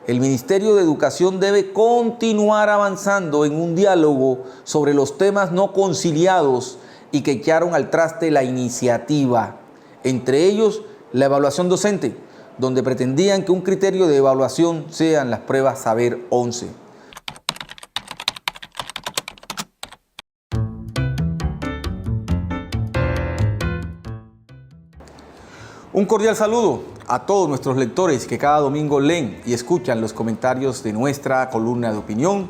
El Ministerio de Educación debe continuar avanzando en un diálogo sobre los temas no conciliados y que echaron al traste la iniciativa, entre ellos la evaluación docente, donde pretendían que un criterio de evaluación sean las pruebas Saber 11. Un cordial saludo a todos nuestros lectores que cada domingo leen y escuchan los comentarios de nuestra columna de opinión.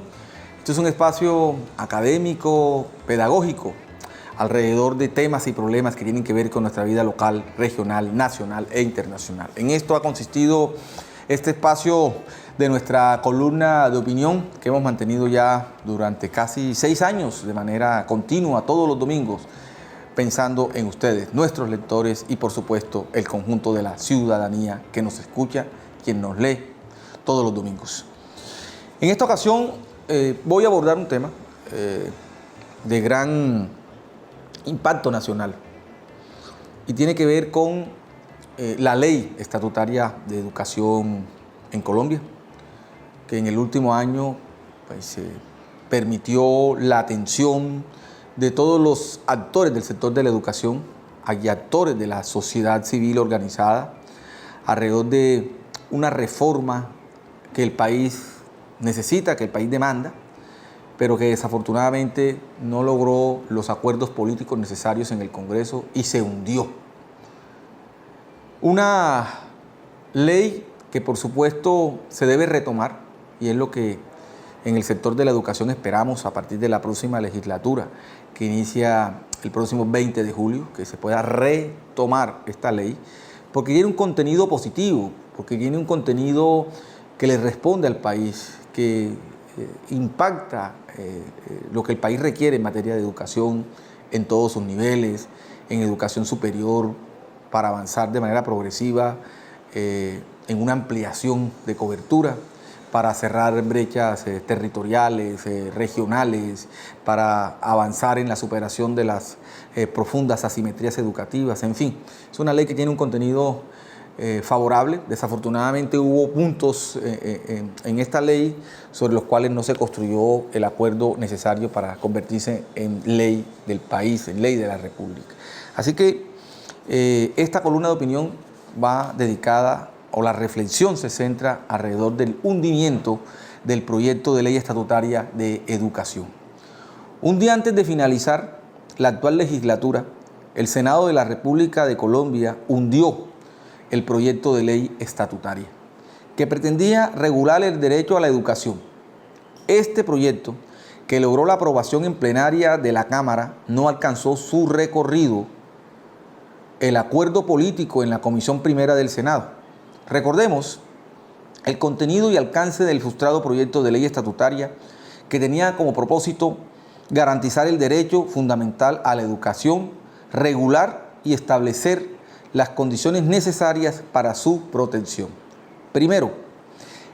Este es un espacio académico, pedagógico, alrededor de temas y problemas que tienen que ver con nuestra vida local, regional, nacional e internacional. En esto ha consistido este espacio de nuestra columna de opinión que hemos mantenido ya durante casi 6 años de manera continua, todos los domingos, pensando en ustedes, nuestros lectores y por supuesto el conjunto de la ciudadanía que nos escucha, quien nos lee todos los domingos. En esta ocasión voy a abordar un tema de gran impacto nacional y tiene que ver con la ley estatutaria de educación en Colombia, que en el último año pues, permitió la atención de todos los actores del sector de la educación y actores de la sociedad civil organizada alrededor de una reforma que el país necesita, que el país demanda, pero que desafortunadamente no logró los acuerdos políticos necesarios en el Congreso y se hundió. Una ley que por supuesto se debe retomar y es lo que en el sector de la educación esperamos a partir de la próxima legislatura, que inicia el próximo 20 de julio, que se pueda retomar esta ley, porque tiene un contenido positivo, porque tiene un contenido que le responde al país, que impacta lo que el país requiere en materia de educación en todos sus niveles, en educación superior, para avanzar de manera progresiva en una ampliación de cobertura, para cerrar brechas territoriales, regionales, para avanzar en la superación de las profundas asimetrías educativas, en fin. Es una ley que tiene un contenido favorable. Desafortunadamente hubo puntos en esta ley sobre los cuales no se construyó el acuerdo necesario para convertirse en ley del país, en ley de la República. Así que esta columna de opinión va dedicada, o la reflexión se centra alrededor del hundimiento del proyecto de ley estatutaria de educación. Un día antes de finalizar la actual legislatura, el Senado de la República de Colombia hundió el proyecto de ley estatutaria que pretendía regular el derecho a la educación. Este proyecto, que logró la aprobación en plenaria de la Cámara, no alcanzó su recorrido, el acuerdo político en la Comisión Primera del Senado. Recordemos el contenido y alcance del frustrado proyecto de ley estatutaria que tenía como propósito garantizar el derecho fundamental a la educación, regular y establecer las condiciones necesarias para su protección. Primero,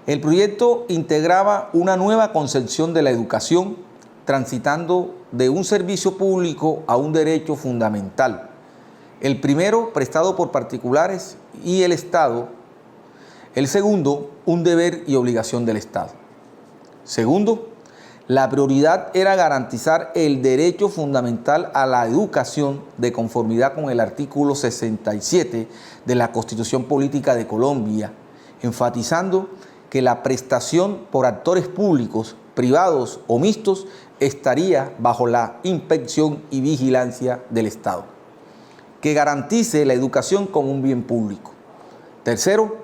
el proyecto integraba una nueva concepción de la educación, transitando de un servicio público a un derecho fundamental. El primero, prestado por particulares y el Estado. El segundo, un deber y obligación del Estado. Segundo, la prioridad era garantizar el derecho fundamental a la educación de conformidad con el artículo 67 de la Constitución Política de Colombia, enfatizando que la prestación por actores públicos, privados o mixtos estaría bajo la inspección y vigilancia del Estado, que garantice la educación como un bien público. Tercero,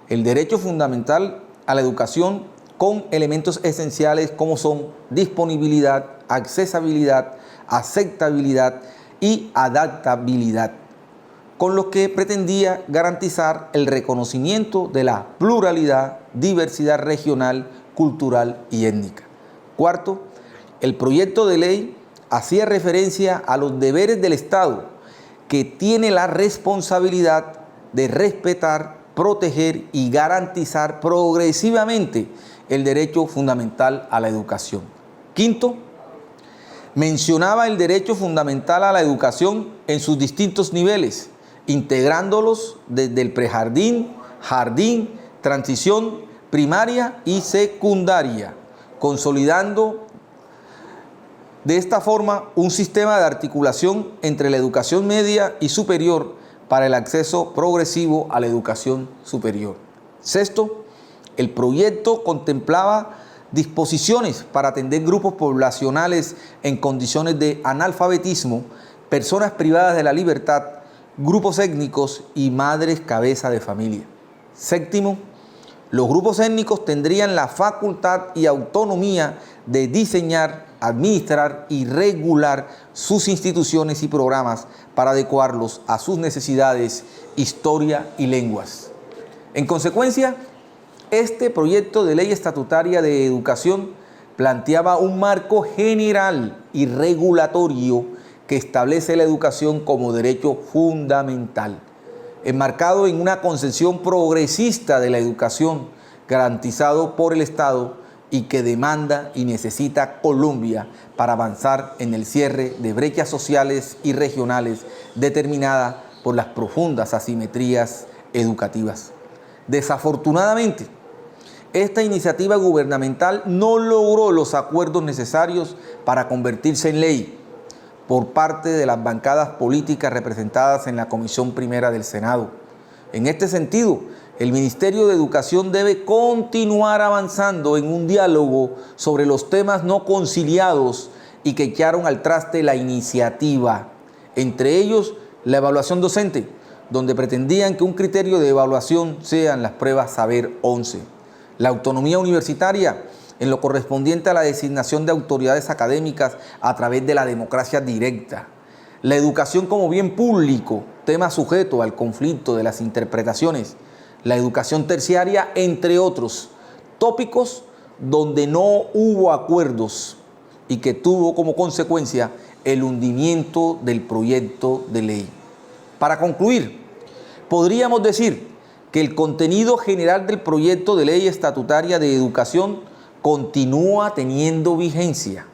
el derecho fundamental a la educación con elementos esenciales como son disponibilidad, accesibilidad, aceptabilidad y adaptabilidad, con lo que pretendía garantizar el reconocimiento de la pluralidad, diversidad regional, cultural y étnica. Cuarto, el proyecto de ley hacía referencia a los deberes del Estado, que tiene la responsabilidad de respetar, proteger y garantizar progresivamente el derecho fundamental a la educación. Quinto, mencionaba el derecho fundamental a la educación en sus distintos niveles, integrándolos desde el prejardín, jardín, transición, primaria y secundaria, consolidando de esta forma un sistema de articulación entre la educación media y superior para el acceso progresivo a la educación superior. Sexto, el proyecto contemplaba disposiciones para atender grupos poblacionales en condiciones de analfabetismo, personas privadas de la libertad, grupos étnicos y madres cabeza de familia. Séptimo, los grupos étnicos tendrían la facultad y autonomía de diseñar, administrar y regular sus instituciones y programas para adecuarlos a sus necesidades, historia y lenguas. En consecuencia, este proyecto de ley estatutaria de educación planteaba un marco general y regulatorio que establece la educación como derecho fundamental, enmarcado en una concepción progresista de la educación, garantizado por el Estado y que demanda y necesita Colombia para avanzar en el cierre de brechas sociales y regionales determinadas por las profundas asimetrías educativas. Desafortunadamente, esta iniciativa gubernamental no logró los acuerdos necesarios para convertirse en ley por parte de las bancadas políticas representadas en la Comisión Primera del Senado. En este sentido, el Ministerio de Educación debe continuar avanzando en un diálogo sobre los temas no conciliados y que echaron al traste la iniciativa, entre ellos la evaluación docente, donde pretendían que un criterio de evaluación sean las pruebas Saber 11, la autonomía universitaria en lo correspondiente a la designación de autoridades académicas a través de la democracia directa, la educación como bien público, tema sujeto al conflicto de las interpretaciones, la educación terciaria, entre otros tópicos donde no hubo acuerdos y que tuvo como consecuencia el hundimiento del proyecto de ley. Para concluir, podríamos decir que el contenido general del proyecto de ley estatutaria de educación continúa teniendo vigencia.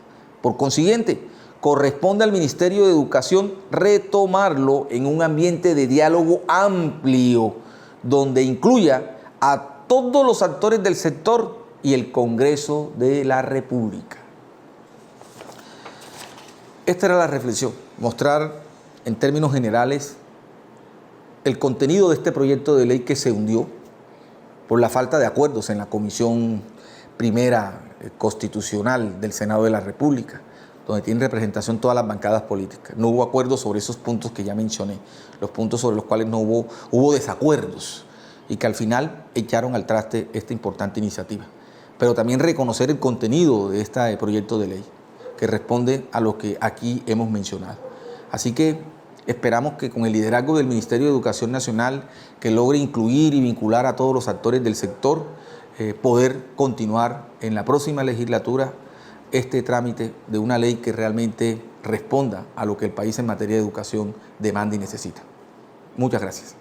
Por consiguiente, corresponde al Ministerio de Educación retomarlo en un ambiente de diálogo amplio, donde incluya a todos los actores del sector y el Congreso de la República. Esta era la reflexión, mostrar en términos generales el contenido de este proyecto de ley que se hundió por la falta de acuerdos en la Comisión Primera Constitucional del Senado de la República, donde tienen representación todas las bancadas políticas. No hubo acuerdos sobre esos puntos que ya mencioné, los puntos sobre los cuales no hubo desacuerdos y que al final echaron al traste esta importante iniciativa. Pero también reconocer el contenido de este proyecto de ley, que responde a lo que aquí hemos mencionado. Así que esperamos que con el liderazgo del Ministerio de Educación Nacional, que logre incluir y vincular a todos los actores del sector, poder continuar en la próxima legislatura este trámite de una ley que realmente responda a lo que el país en materia de educación demanda y necesita. Muchas gracias.